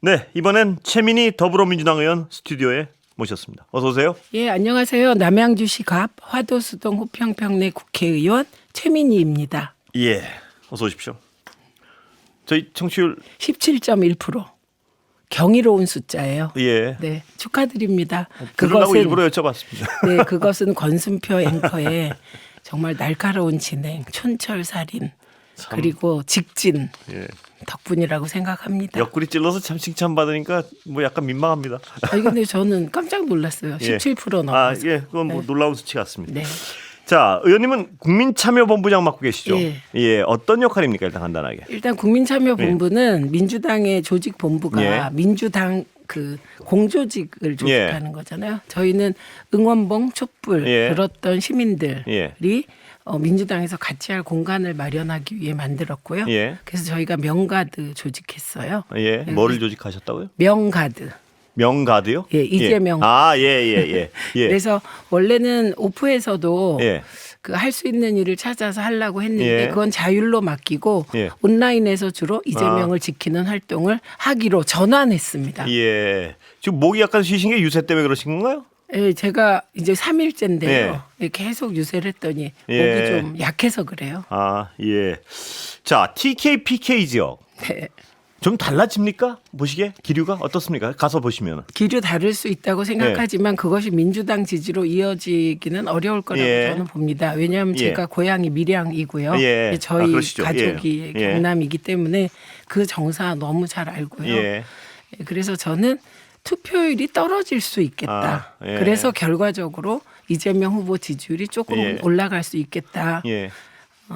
네, 이번엔 최민희 더불어민주당 의원 스튜디오에 모셨습니다. 어서 오세요. 예, 안녕하세요. 남양주시 갑 화도수동 후평평내 국회의원 최민희입니다. 예, 어서 오십시오. 저희 청취율 17.1%. 경이로운 숫자예요. 예. 네, 축하드립니다. 그러려고 일부러 여쭤봤습니다. 네, 그것은 권순표 앵커의 정말 날카로운 진행, 촌철살인 그리고 직진 예. 덕분이라고 생각합니다. 옆구리 찔러서 참 칭찬받으니까 뭐 약간 민망합니다. 아니 근데 저는 깜짝 놀랐어요. 17% 넘어서. 예, 그건 뭐 네. 놀라운 수치 같습니다. 네. 자, 의원님은 국민참여본부장 맡고 계시죠? 예. 예, 어떤 역할입니까? 일단 간단하게. 일단 국민참여본부는 민주당의 조직 본부가 예. 민주당 그 공조직을 조직하는 거잖아요. 저희는 응원봉 촛불 예. 들었던 시민들이 예. 민주당에서 같이 할 공간을 마련하기 위해 만들었고요. 예. 그래서 저희가 명가드 조직했어요. 예, 뭐를 조직하셨다고요? 명가드. 명가드요? 예, 이재명. 아, 예. 그래서 원래는 오프에서도 예. 그 할 수 있는 일을 찾아서 하려고 했는데 예. 그건 자율로 맡기고 예. 온라인에서 주로 이재명을 지키는 활동을 하기로 전환했습니다. 예. 지금 목이 약간 쉬신 게 유세 때문에 그러신 건가요? 예, 제가 이제 3일째인데요. 예. 계속 유세를 했더니 예. 목이 좀 약해서 그래요. 아, 예. 자, TK, PK 지역. 네. 좀 달라집니까? 보시기에 기류가 어떻습니까? 가서 보시면. 기류 다를 수 있다고 생각하지만 그것이 민주당 지지로 이어지기는 어려울 거라고 예. 저는 봅니다. 왜냐하면 예. 제가 고향이 밀양이고요. 예. 저희 그러시죠. 가족이 예. 경남이기 때문에 그 정사 너무 잘 알고요. 예. 그래서 저는 투표율이 떨어질 수 있겠다. 아, 예. 그래서 결과적으로 이재명 후보 지지율이 조금 예. 올라갈 수 있겠다. 예.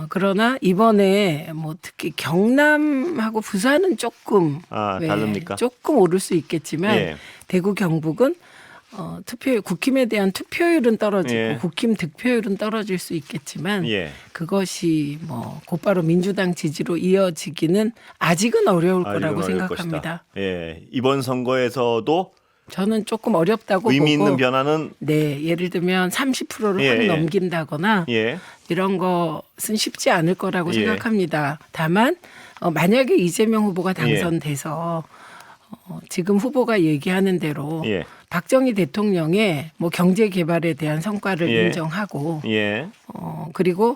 그러나 이번에 뭐 특히 경남하고 부산은 조금 다릅니까? 조금 오를 수 있겠지만 예. 대구 경북은 투표 국힘에 대한 투표율은 떨어지고 예. 국힘 득표율은 떨어질 수 있겠지만 예. 그것이 뭐 곧바로 민주당 지지로 이어지기는 아직은 어려울 아직은 거라고 어려울 생각합니다. 것이다. 예. 이번 선거에서도 저는 조금 어렵다고 의미 보고 있는 변화는 네, 예를 들면 30%를 예, 확 예. 넘긴다거나 예. 이런 것은 쉽지 않을 거라고 예. 생각합니다. 다만 만약에 이재명 후보가 당선돼서 지금 후보가 얘기하는 대로 예. 박정희 대통령의 뭐 경제 개발에 대한 성과를 예. 인정하고 예. 그리고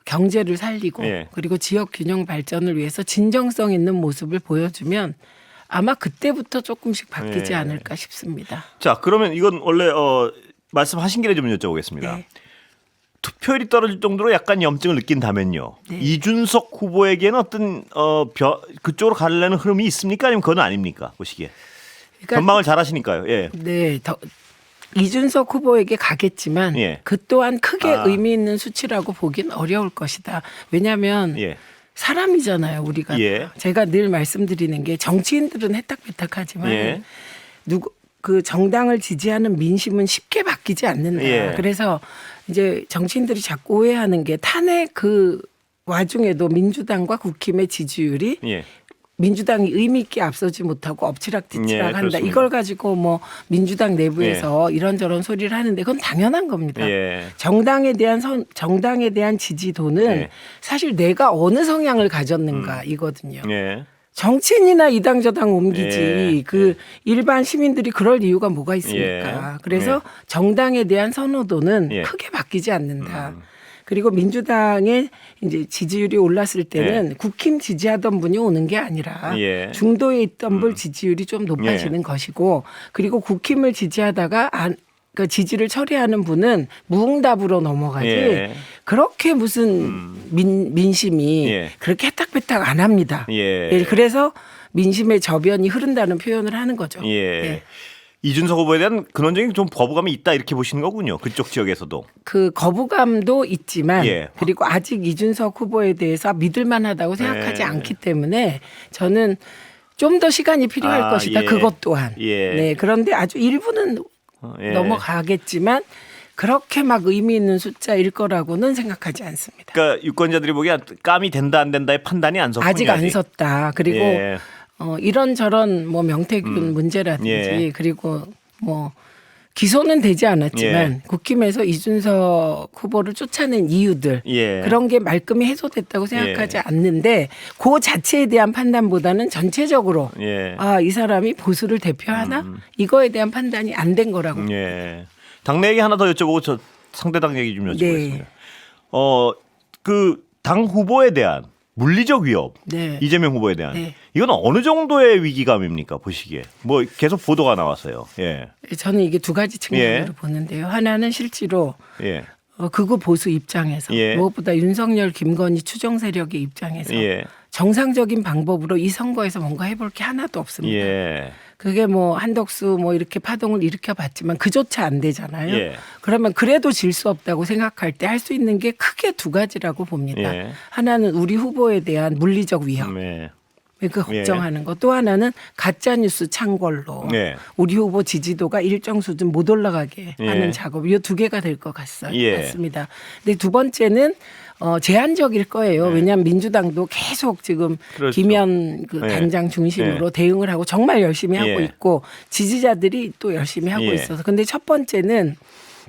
경제를 살리고 예. 그리고 지역 균형 발전을 위해서 진정성 있는 모습을 보여주면 아마 그때부터 조금씩 바뀌지 예. 않을까 싶습니다. 자, 그러면 이건 원래 말씀하신 길에 좀 여쭤보겠습니다. 네. 투표율이 떨어질 정도로 약간 염증을 느낀다면요. 네. 이준석 후보에게는 어떤 그쪽으로 가려는 흐름이 있습니까? 아니면 그건 아닙니까? 보시기에. 그러니까 전망을 잘 하시니까요. 예. 네, 이준석 후보에게 가겠지만 예. 그 또한 크게 아. 의미 있는 수치라고 보긴 어려울 것이다. 왜냐하면 예. 사람이잖아요, 우리가. 예. 제가 늘 말씀드리는 게 정치인들은 해딱배딱하지만 예. 그 정당을 지지하는 민심은 쉽게 바뀌지 않는다. 예. 그래서 이제 정치인들이 자꾸 오해하는 게 탄핵 그 와중에도 민주당과 국힘의 지지율이 예. 민주당이 의미 있게 앞서지 못하고 엎치락뒤치락 예, 한다. 그렇습니다. 이걸 가지고 뭐 민주당 내부에서 이런저런 소리를 하는데 그건 당연한 겁니다. 예. 정당에 대한 지지도는 예. 사실 내가 어느 성향을 가졌는가 이거든요. 예. 정치인이나 이 당 저 당 옮기지 예. 그 일반 시민들이 그럴 이유가 뭐가 있습니까? 예. 그래서 정당에 대한 선호도는 예. 크게 바뀌지 않는다. 그리고 민주당의 이제 지지율이 올랐을 때는 국힘 지지하던 분이 오는 게 아니라 예. 중도에 있던 분 지지율이 좀 높아지는 것이고 그리고 국힘을 지지하다가 그 지지를 처리하는 분은 무응답으로 넘어가지 예. 그렇게 무슨 민심이 예. 그렇게 해탁배탁 안 합니다. 예. 예, 그래서 민심의 저변이 흐른다는 표현을 하는 거죠. 예. 예. 이준석 후보에 대한 근원적인 좀 거부감이 있다 이렇게 보시는 거군요. 그쪽 지역에서도. 그 거부감도 있지만 예. 그리고 아직 이준석 후보에 대해서 믿을 만하다고 생각하지 예. 않기 때문에 저는 좀 더 시간이 필요할 것이다. 예. 그것 또한. 예. 네. 그런데 아주 일부는 예. 넘어가겠지만 그렇게 막 의미 있는 숫자일 거라고는 생각하지 않습니다. 그러니까 유권자들이 보기에 감이 된다 안 된다의 판단이 안 섰군요. 아직 안 섰다. 그리고 예. 이런저런 뭐 명태균 문제라든지 예. 그리고 뭐 기소는 되지 않았지만 예. 국힘에서 이준석 후보를 쫓아낸 이유들 예. 그런 게 말끔히 해소됐다고 생각하지 않는데 그 자체에 대한 판단보다는 전체적으로 예. 아, 이 사람이 보수를 대표하나 이거에 대한 판단이 안 된 거라고. 예. 당내 얘기 하나 더 여쭤보고 저 상대당 얘기 좀 여쭤보겠습니다. 네. 그 당 후보에 대한 물리적 위협, 네. 이재명 후보에 대한 네. 이건 어느 정도의 위기감입니까 보시기에? 뭐 계속 보도가 나왔어요. 예. 저는 이게 두 가지 측면으로 예. 보는데요. 하나는 실제로 예. 극우 보수 입장에서 예. 무엇보다 윤석열, 김건희 추종 세력의 입장에서 예. 정상적인 방법으로 이 선거에서 뭔가 해볼 게 하나도 없습니다. 예. 그게 뭐 한덕수 뭐 이렇게 파동을 일으켜봤지만 그조차 안 되잖아요. 예. 그러면 그래도 질 수 없다고 생각할 때 할 수 있는 게 크게 두 가지라고 봅니다. 예. 하나는 우리 후보에 대한 물리적 위협. 네. 그 걱정하는 것. 또 하나는 가짜 뉴스 창궐로 네. 우리 후보 지지도가 일정 수준 못 올라가게 예. 하는 작업. 이 두 개가 될 것 예. 같습니다. 근데 두 번째는 제한적일 거예요. 왜냐하면 민주당도 계속 지금 그렇죠. 김현 그 예. 단장 중심으로 대응을 하고 정말 열심히 하고 예. 있고 지지자들이 또 열심히 하고 예. 있어서. 근데 첫 번째는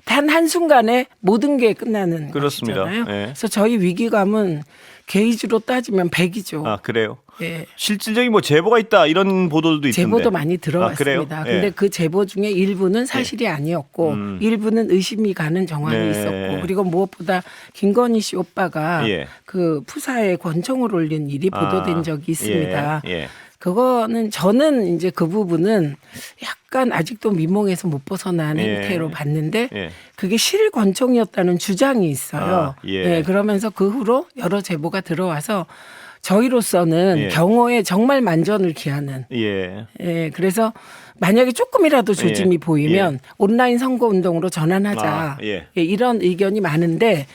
단 한순간에 모든 게 끝나는 그렇습니다. 것이잖아요. 예. 그래서 저희 위기감은 게이지로 따지면 100이죠. 아 그래요? 예. 실질적인 뭐 제보가 있다 이런 보도도 있던데. 제보도 많이 아, 들어왔습니다. 그래요? 근데 예. 그 제보 중에 일부는 사실이 아니었고 일부는 의심이 가는 정황이 네. 있었고 그리고 무엇보다 김건희 씨 오빠가 예. 그 푸사에 권총을 올린 일이 보도된 적이 있습니다. 예. 예. 그거는 저는 이제 그 부분은 약간 아직도 미몽에서 못 벗어난 예. 행태로 봤는데 예. 그게 실권총이었다는 주장이 있어요. 아, 예. 그러면서 그 후로 여러 제보가 들어와서 저희로서는 예. 경호에 정말 만전을 기하는 예. 예, 그래서 만약에 조금이라도 조짐이 예. 보이면 온라인 선거 운동으로 전환하자. 아, 예. 예, 이런 의견이 많은데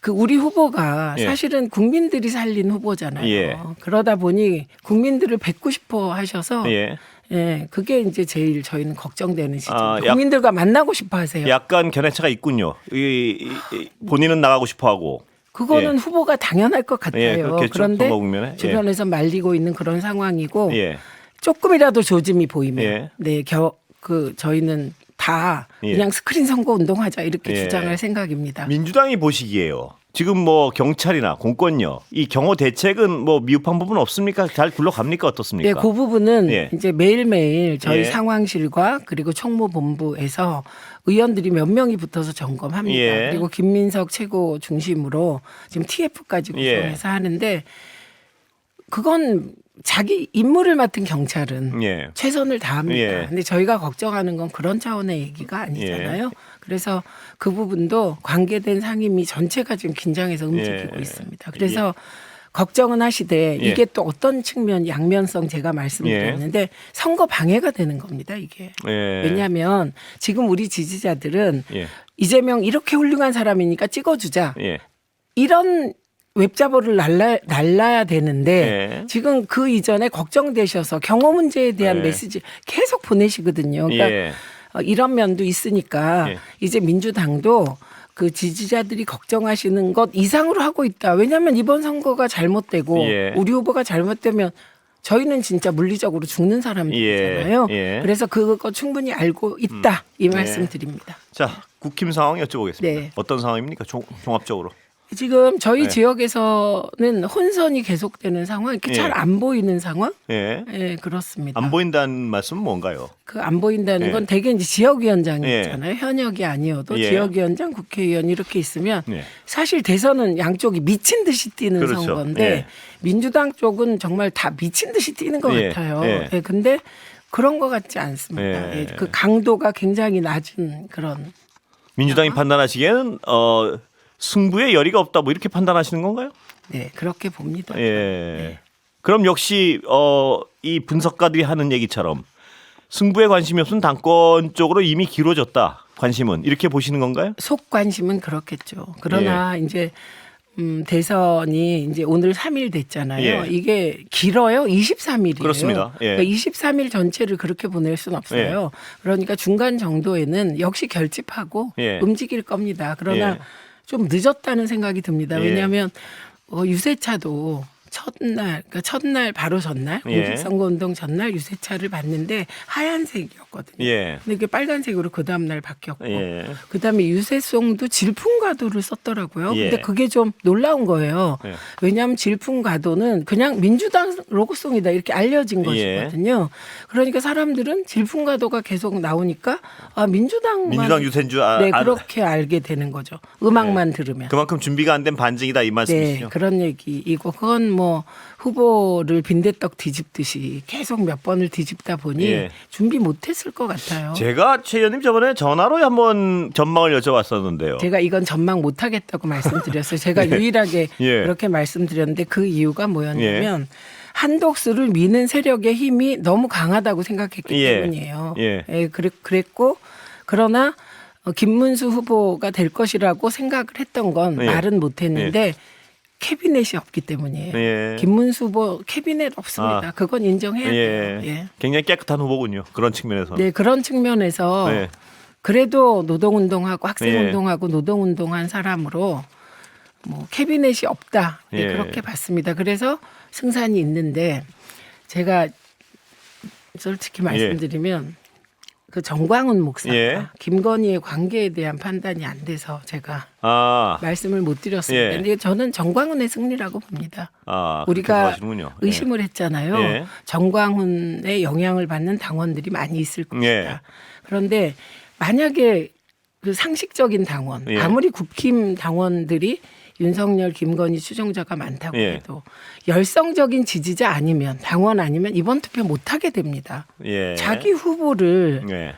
그 우리 후보가 예. 사실은 국민들이 살린 후보잖아요. 예. 그러다 보니 국민들을 뵙고 싶어 하셔서 예. 예, 그게 이제 제일 저희는 걱정되는 시점. 아, 국민들과 만나고 싶어 하세요. 약간 견해차가 있군요. 본인은 나가고 싶어하고. 그거는 예. 후보가 당연할 것 같아요. 예, 그렇겠죠. 그런데 선거 국면에. 예. 주변에서 말리고 있는 그런 상황이고 예. 조금이라도 조짐이 보이면 예. 네, 저희는 다 예. 그냥 스크린 선거 운동하자 이렇게 예. 주장할 생각입니다. 민주당이 보시기에요. 지금 뭐 경찰이나 공권력 이 경호 대책은 뭐 미흡한 부분 없습니까? 잘 굴러갑니까? 어떻습니까? 네, 그 부분은 예. 이제 매일매일 저희 예. 상황실과 그리고 총무본부에서 의원들이 몇 명이 붙어서 점검합니다. 예. 그리고 김민석 최고 중심으로 지금 TF까지 구성해서 하는데 그건 자기 임무를 맡은 경찰은 예. 최선을 다합니다. 예. 근데 저희가 걱정하는 건 그런 차원의 얘기가 아니잖아요. 그래서 그 부분도 관계된 상임위 전체가 지금 긴장해서 움직이고 예. 있습니다. 그래서 걱정은 하시되 예. 이게 또 어떤 측면 양면성 제가 말씀드렸는데 선거 방해가 되는 겁니다. 이게. 예. 왜냐하면 지금 우리 지지자들은 예. 이재명 이렇게 훌륭한 사람이니까 찍어주자. 예. 이런 웹자보를 날라야 되는데 예. 지금 그 이전에 걱정되셔서 경호 문제에 대한 예. 메시지 계속 보내시거든요. 그러니까 예. 이런 면도 있으니까 예. 이제 민주당도 그 지지자들이 걱정하시는 것 이상으로 하고 있다. 왜냐하면 이번 선거가 잘못되고 예. 우리 후보가 잘못되면 저희는 진짜 물리적으로 죽는 사람들이잖아요. 예. 예. 그래서 그거 충분히 알고 있다. 이 말씀 예. 드립니다. 자, 국힘 상황 여쭤보겠습니다. 네. 어떤 상황입니까? 종합적으로. 지금 저희 네. 지역에서는 혼선이 계속되는 상황, 이렇게 예. 잘 안 보이는 상황? 예. 예, 그렇습니다. 안 보인다는 말씀은 뭔가요? 그 안 보인다는 예. 건 대개 이제 지역위원장이 예. 있잖아요. 현역이 아니어도 예. 지역위원장, 국회의원 이렇게 있으면 예. 사실 대선은 양쪽이 미친 듯이 뛰는 그렇죠. 선거인데 예. 민주당 쪽은 정말 다 미친 듯이 뛰는 것 예. 같아요. 예. 예, 근데 그런 것 같지 않습니다. 예. 예, 그 강도가 굉장히 낮은 그런. 민주당이 판단하시기에는 승부에 열의가 없다 뭐 이렇게 판단하시는 건가요? 네, 그렇게 봅니다. 예. 그럼 역시 이 분석가들이 하는 얘기처럼 승부에 관심이 없으면 당권 쪽으로 이미 길어졌다. 관심은 이렇게 보시는 건가요? 속 관심은 그렇겠죠. 그러나 이제 대선이 이제 오늘 3일 됐잖아요. 예. 이게 길어요. 23일이에요. 그렇습니다. 예. 그러니까 23일 전체를 그렇게 보낼 수는 없어요. 그러니까 중간 정도에는 역시 결집하고 예. 움직일 겁니다. 그러나 예. 좀 늦었다는 생각이 듭니다. 예. 왜냐하면 유세차도 첫날 바로 전날 예. 공직선거운동 전날 유세차를 봤는데 하얀색이었거든요. 예. 근데 이게 빨간색으로 그 다음 날 바뀌었고 예. 그다음에 유세송도 질풍가도를 썼더라고요. 예. 근데 그게 좀 놀라운 거예요. 예. 왜냐하면 질풍가도는 그냥 민주당 로고송이다 이렇게 알려진 예. 것이거든요. 그러니까 사람들은 질풍가도가 계속 나오니까 아 민주당 유세인 줄 네, 그렇게 알게 되는 거죠. 음악만 들으면. 그만큼 준비가 안 된 반증이다 이 말씀이시죠? 네, 그런 얘기이고 그건 뭐 후보를 빈대떡 뒤집듯이 계속 몇 번을 뒤집다 보니 예. 준비 못했을 것 같아요. 제가 최 의원님 저번에 전화로 한번 전망을 여쭤봤었는데요. 제가 이건 전망 못하겠다고 말씀드렸어요. 제가 유일하게 예. 그렇게 말씀드렸는데 그 이유가 뭐였냐면 한독수를 미는 세력의 힘이 너무 강하다고 생각했기 예. 때문이에요. 예. 예, 그랬고 그러나 김문수 후보가 될 것이라고 생각을 했던 건 예. 말은 못했는데 캐비넷이 없기 때문이에요. 예. 김문수 후보 캐비넷 없습니다. 그건 인정해야 돼요. 예. 굉장히 깨끗한 후보군요. 그런 측면에서. 네, 그런 측면에서 네. 그래도 노동운동하고 학생운동하고 예. 노동운동한 사람으로 뭐 캐비넷이 없다. 네, 예. 그렇게 봤습니다. 그래서 승산이 있는데 제가 솔직히 말씀드리면 그 정광훈 목사와 예. 김건희의 관계에 대한 판단이 안 돼서 제가 아, 말씀을 못 드렸습니다. 예. 근데 저는 정광훈의 승리라고 봅니다. 그렇게 우리가 생각하시는군요. 예. 의심을 했잖아요. 예. 정광훈의 영향을 받는 당원들이 많이 있을 것이다. 예. 그런데 만약에 그 상식적인 당원, 예. 아무리 국힘 당원들이 윤석열, 김건희 추종자가 많다고 예. 해도 열성적인 지지자 아니면 당원 아니면 이번 투표 못하게 됩니다. 예. 자기 후보를 예.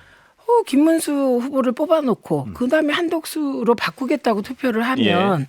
김문수 후보를 뽑아놓고 그다음에 한독수로 바꾸겠다고 투표를 하면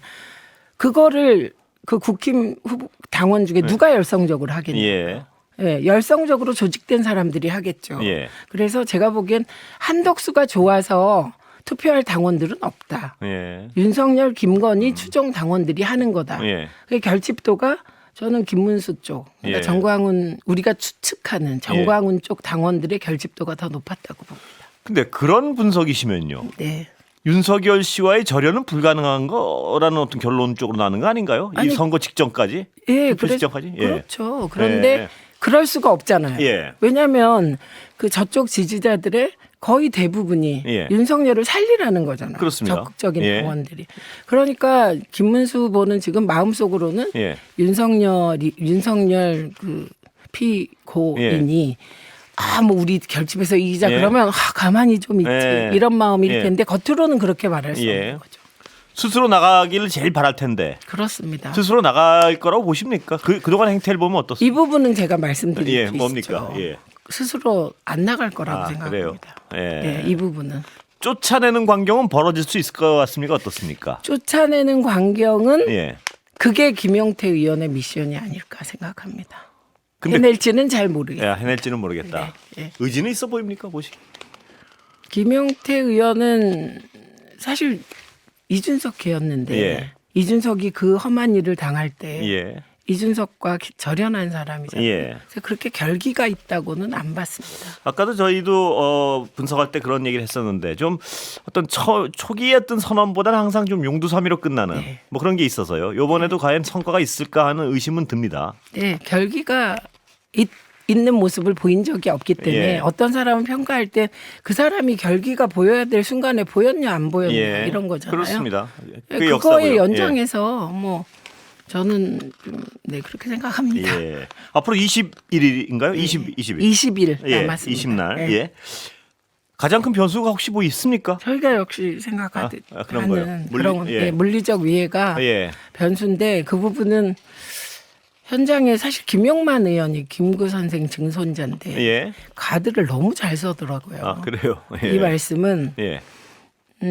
그거를 그 국힘 후보 당원 중에 누가 열성적으로 하겠냐고요. 예. 예, 열성적으로 조직된 사람들이 하겠죠. 예. 그래서 제가 보기엔 한덕수가 좋아서 투표할 당원들은 없다. 예. 윤석열, 김건희 추종 당원들이 하는 거다. 예. 그 결집도가 저는 김문수 쪽, 그러니까 예. 정광훈 우리가 추측하는 정광훈 쪽 당원들의 결집도가 더 높았다고 봅니다. 근데 그런 분석이시면요. 네. 윤석열 씨와의 절연은 불가능한 거라는 어떤 결론 쪽으로 나는 거 아닌가요? 이 아니, 선거 직전까지? 예, 투표 직전까지? 예. 그렇죠. 그런데 예. 그럴 수가 없잖아요. 예. 왜냐하면 그 저쪽 지지자들의 거의 대부분이 예. 윤석열을 살리라는 거잖아요. 그렇습니다. 적극적인 예. 당원들이. 그러니까 김문수 후보는 지금 마음속으로는 예. 윤석열 그 피고인이 뭐 우리 결집해서 이기자 예. 그러면 가만히 좀 있지 예. 이런 마음일 예. 텐데 겉으로는 그렇게 말할 수 예. 없는 거죠. 스스로 나가기를 제일 바랄 텐데 그렇습니다. 스스로 나갈 거라고 보십니까? 그동안 행태를 보면 어떻습니까? 이 부분은 제가 말씀드릴 예, 수 뭡니까? 있죠. 예. 스스로 안 나갈 거라고 아, 생각합니다. 그래요? 예. 네, 이 부분은. 쫓아내는 광경은 벌어질 수 있을 것 같습니까? 어떻습니까? 쫓아내는 광경은 예. 그게 김용태 의원의 미션이 아닐까 생각합니다. 근데 해낼지는 잘 모르겠어요. 해낼지는 모르겠다. 네, 예. 의지는 있어 보입니까? 보시. 김용태 의원은 사실 이준석 개였는데 예. 이준석이 그 험한 일을 당할 때 예. 이준석과 절연한 사람이잖아요. 예. 그래서 그렇게 결기가 있다고는 안 봤습니다. 아까도 저희도 분석할 때 그런 얘기를 했었는데 좀 어떤 초기의 어떤 선언보다는 항상 좀 용두사미로 끝나는 네. 뭐 그런 게 있어서요. 이번에도 과연 성과가 있을까 하는 의심은 듭니다. 네, 결기가 있는 모습을 보인 적이 없기 때문에 예. 어떤 사람을 평가할 때 그 사람이 결기가 보여야 될 순간에 보였냐 안 보였냐 예. 이런 거잖아요. 그렇습니다. 그거의 역사고요. 연장에서 뭐 저는 네 그렇게 생각합니다. 예. 앞으로 21일인가요? 20일. 20일 예. 남았습니다. 20날. 네. 예. 가장 큰 변수가 혹시 뭐 있습니까? 저희가 역시 생각하는 그런 거예요. 그런 예. 물리적 위해가 예. 변수인데 그 부분은 현장에 사실 김용만 의원이 김구 선생 증손자인데 예. 가드를 너무 잘 써더라고요. 아, 그래요. 예. 이 말씀은 예.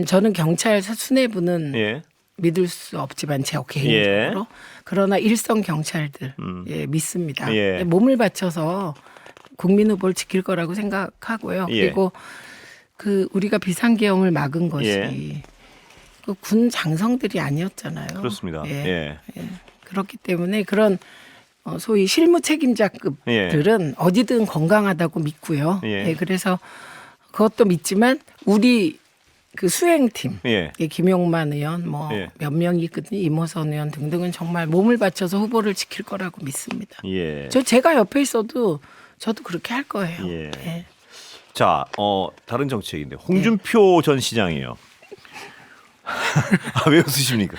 저는 경찰 수뇌부는 예. 믿을 수 없지만 제 개인적으로 그러나 일선 경찰들 예, 믿습니다. 예. 몸을 바쳐서 국민 후보를 지킬 거라고 생각하고요. 예. 그리고 그 우리가 비상계엄을 막은 것이 예. 그 군 장성들이 아니었잖아요. 그렇습니다. 예. 예. 예. 그렇기 때문에 그런 소위 실무 책임자급들은 어디든 건강하다고 믿고요. 예. 예. 그래서 그것도 믿지만 우리 그 수행팀, 예. 이 김용만 의원, 뭐 예. 몇 명이 있거든요. 이모선 의원 등등은 정말 몸을 바쳐서 후보를 지킬 거라고 믿습니다. 예. 제가 옆에 있어도 저도 그렇게 할 거예요. 예. 예. 자, 다른 정책인데 홍준표 전 시장이에요. 왜 웃으십니까?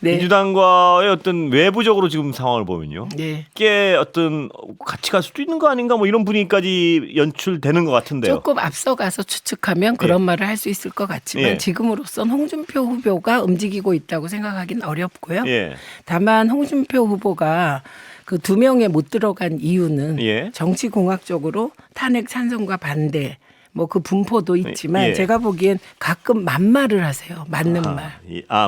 네. 민주당과의 어떤 외부적으로 지금 상황을 보면요. 네. 꽤 어떤 같이 갈 수도 있는 거 아닌가 뭐 이런 분위기까지 연출되는 것 같은데요. 조금 앞서가서 추측하면 그런 말을 할 수 있을 것 같지만 예. 지금으로선 홍준표 후보가 움직이고 있다고 생각하기는 어렵고요. 예. 다만 홍준표 후보가 그 2명에 못 들어간 이유는 예. 정치공학적으로 탄핵 찬성과 반대 뭐 그 분포도 있지만 예. 제가 보기엔 가끔 만말을 하세요. 맞는 말.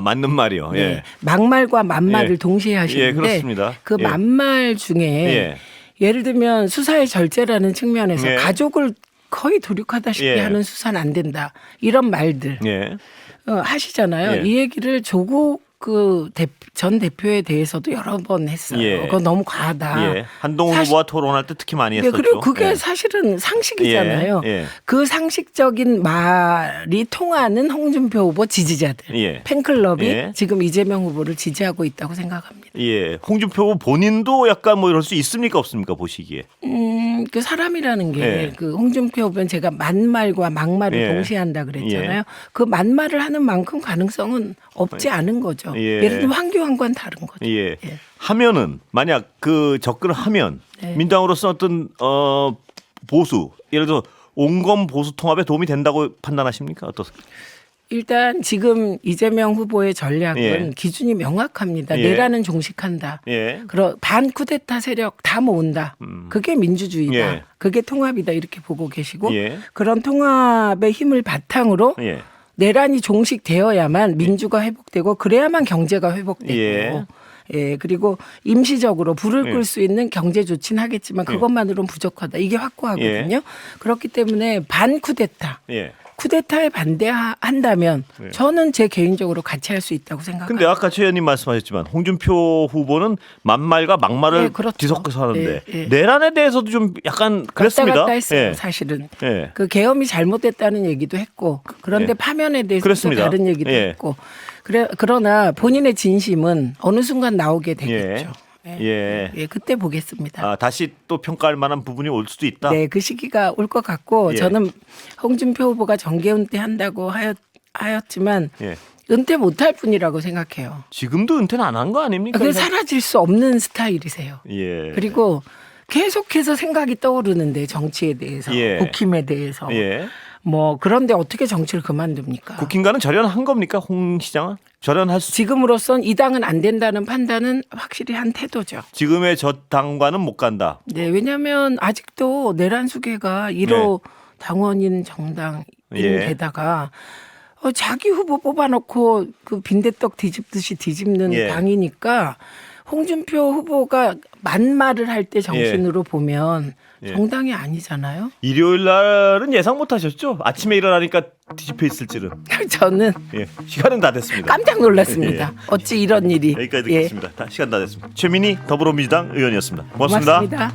맞는 말이요. 예. 네. 막말과 만말을 예. 동시에 하시는데 예, 그렇습니다. 그 예. 만말 중에 예. 예를 들면 수사의 절제라는 측면에서 예. 가족을 거의 도륙하다시피 예. 하는 수사는 안 된다. 이런 말들 예. 하시잖아요. 예. 이 얘기를 조국 그 전 대표에 대해서도 여러 번 했어요. 예. 그거 너무 과하다. 예. 한동훈 후보와 토론할 때 특히 많이 네, 했었죠. 그리고 그게 예. 사실은 상식이잖아요. 예. 예. 그 상식적인 말이 통하는 홍준표 후보 지지자들, 예. 팬클럽이 예. 지금 이재명 후보를 지지하고 있다고 생각합니다. 예. 홍준표 후보 본인도 약간 뭐 이럴 수 있습니까 없습니까 보시기에? 그 사람이라는 게 예. 그 홍준표 후보는 제가 만말과 막말을 예. 동시에 한다 그랬잖아요. 그 만말을 하는 만큼 가능성은 없지 않은 거죠. 예. 예를 들면 황교안과는 다른 거죠. 예. 예. 하면은 만약 그 접근을 하면 네. 민주당으로서 어떤 보수 예를 들어 온검 보수 통합에 도움이 된다고 판단하십니까? 어떻습니까? 일단 지금 이재명 후보의 전략은 예. 기준이 명확합니다. 예. 내란은 종식한다. 예. 반 쿠데타 세력 다 모은다. 그게 민주주의다. 예. 그게 통합이다. 이렇게 보고 계시고 예. 그런 통합의 힘을 바탕으로 예. 내란이 종식되어야만 민주가 회복되고 그래야만 경제가 회복되고 예. 예, 그리고 임시적으로 불을 예. 끌 수 있는 경제 조치는 하겠지만 그것만으로는 부족하다. 이게 확고하거든요. 그렇기 때문에 반 쿠데타. 예. 쿠데타에 반대한다면 네. 저는 제 개인적으로 같이 할 수 있다고 생각합니다. 근데 아까 최 의원님 말씀하셨지만 홍준표 후보는 만말과 막말을 네, 그렇죠. 뒤섞어서 하는데 네, 네. 내란에 대해서도 좀 약간 그랬습니다. 갔다 했어요. 예. 사실은 예. 그 계엄이 잘못됐다는 얘기도 했고 그런데 예. 파면에 대해서 또 그렇습니다. 다른 얘기도 예. 했고 그러나 본인의 진심은 어느 순간 나오게 되겠죠. 예. 예, 그때 보겠습니다. 다시 또 평가할 만한 부분이 올 수도 있다. 네, 그 시기가 올 것 같고 예. 저는 홍준표 후보가 정계 은퇴한다고 하였지만 예. 은퇴 못할 뿐이라고 생각해요. 지금도 은퇴는 안 한 거 아닙니까? 그게 사라질 수 없는 스타일이세요. 예. 그리고 계속해서 생각이 떠오르는데 정치에 대해서, 예. 국힘에 대해서. 예. 뭐 그런데 어떻게 정치를 그만둡니까? 국힘과는 절연한 겁니까? 홍 시장은? 절연할 수 지금으로선 이 당은 안 된다는 판단은 확실히 한 태도죠. 지금의 저 당과는 못 간다. 네, 왜냐하면 아직도 내란 수계가 1호 당원인 정당인데다가 자기 후보 뽑아놓고 그 빈대떡 뒤집듯이 뒤집는 예. 당이니까 홍준표 후보가 만말을 할 때 정신으로 보면 정당이 아니잖아요. 일요일 날은 예상 못 하셨죠? 아침에 일어나니까 뒤집혀 있을 줄은. 저는 예. 시간은 다 됐습니다. 깜짝 놀랐습니다. 어찌 이런 일이. 여기까지 예. 듣겠습니다. 시간 다 됐습니다. 최민희 더불어민주당 의원이었습니다. 고맙습니다. 고맙습니다.